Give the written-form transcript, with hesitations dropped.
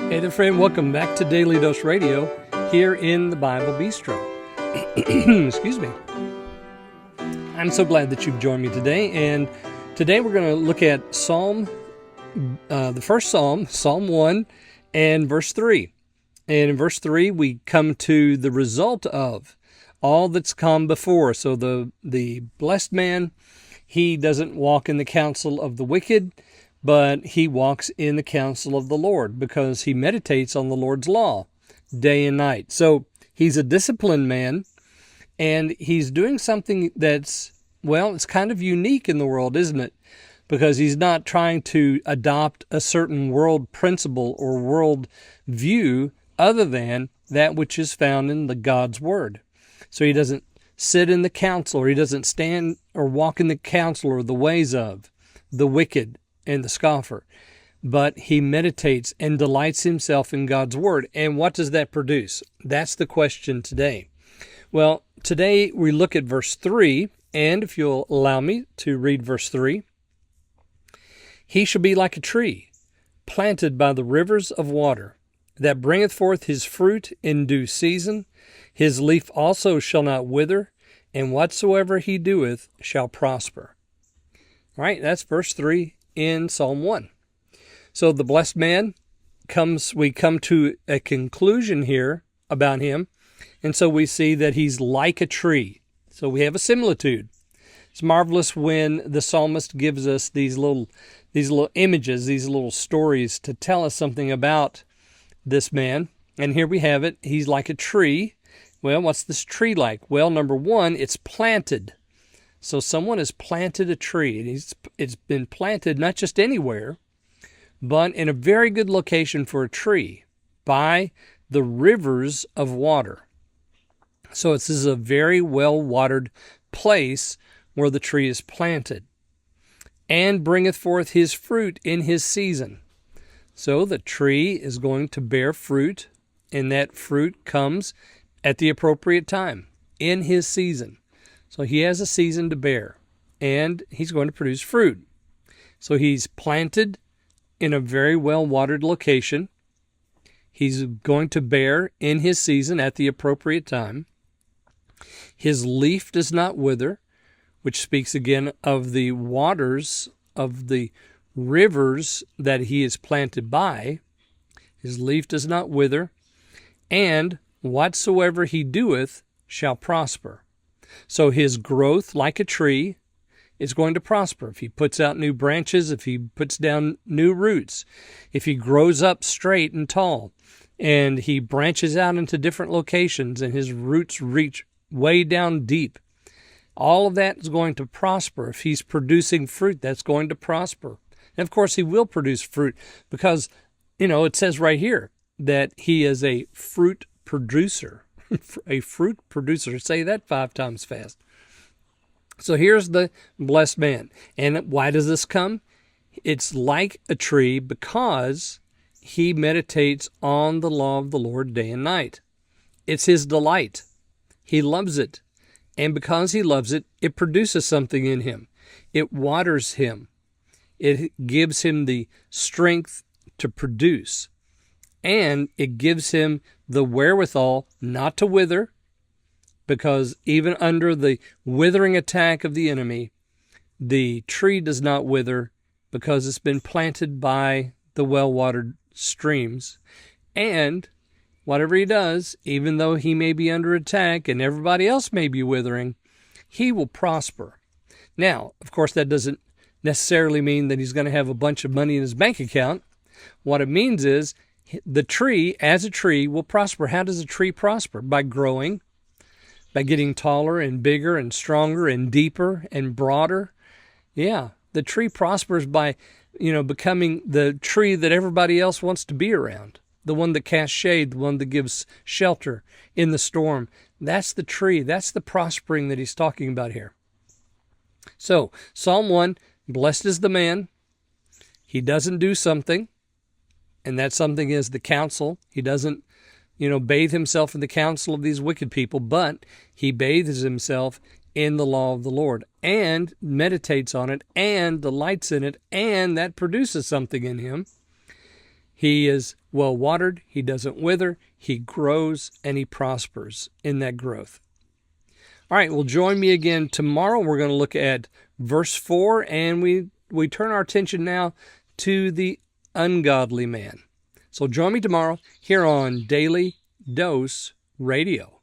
Hey there, friend. Welcome back to Daily Dose Radio here in the Bible Bistro. Excuse me. I'm so glad that you've joined me today. And today we're going to look at the first Psalm, Psalm 1 and verse 3. And in verse 3, we come to the result of all that's come before. So the blessed man, he doesn't walk in the counsel of the wicked, but he walks in the counsel of the Lord because he meditates on the Lord's law day and night. So he's a disciplined man, and he's doing something that's, well, it's kind of unique in the world, isn't it? Because he's not trying to adopt a certain world principle or world view other than that which is found in the God's Word. So he doesn't sit in the counsel, or he doesn't stand or walk in the counsel or the ways of the wicked and the scoffer, but he meditates and delights himself in God's Word. And what does that produce? That's the question today. Well, today we look at verse 3, and if you'll allow me to read verse 3, he shall be like a tree planted by the rivers of water, that bringeth forth his fruit in due season. His leaf also shall not wither, and whatsoever he doeth shall prosper. All right, that's verse 3 in Psalm 1. So the blessed man we come to a conclusion here about him, and so we see that he's like a tree. So we have a similitude. It's marvelous when the psalmist gives us these little images, these little stories to tell us something about this man. And here we have it. He's like a tree. Well, what's this tree like? Well, number one, it's planted. So someone has planted a tree, and it's been planted not just anywhere, but in a very good location for a tree, by the rivers of water. So this is a very well-watered place where the tree is planted. And bringeth forth his fruit in his season. So the tree is going to bear fruit, and that fruit comes at the appropriate time, in his season. So he has a season to bear, and he's going to produce fruit. So he's planted in a very well-watered location. He's going to bear in his season at the appropriate time. His leaf does not wither, which speaks again of the waters of the rivers that he is planted by. His leaf does not wither, and whatsoever he doeth shall prosper. So his growth, like a tree, is going to prosper. If he puts out new branches, if he puts down new roots, if he grows up straight and tall, and he branches out into different locations, and his roots reach way down deep, all of that is going to prosper. If he's producing fruit, that's going to prosper. And of course, he will produce fruit because, it says right here that he is a fruit producer. A fruit producer. Say that 5 times fast. So here's the blessed man. And why does this come? It's like a tree because he meditates on the law of the Lord day and night. It's his delight. He loves it. And because he loves it, it produces something in him. It waters him. It gives him the strength to produce. And it gives him the wherewithal not to wither, because even under the withering attack of the enemy, the tree does not wither because it's been planted by the well-watered streams. And whatever he does, even though he may be under attack and everybody else may be withering, he will prosper. Now, of course, that doesn't necessarily mean that he's going to have a bunch of money in his bank account. What it means is the tree, as a tree, will prosper. How does a tree prosper? By growing, by getting taller and bigger and stronger and deeper and broader. Yeah, the tree prospers by, becoming the tree that everybody else wants to be around. The one that casts shade, the one that gives shelter in the storm. That's the tree. That's the prospering that he's talking about here. So, Psalm 1, blessed is the man. He doesn't do something, and that something is the counsel. He doesn't, bathe himself in the counsel of these wicked people, but he bathes himself in the law of the Lord and meditates on it and delights in it, and that produces something in him. He is well watered, he doesn't wither, he grows, and he prospers in that growth. All right, well, join me again tomorrow. We're going to look at verse 4, and we turn our attention now to the ungodly man. So join me tomorrow here on Daily Dose Radio.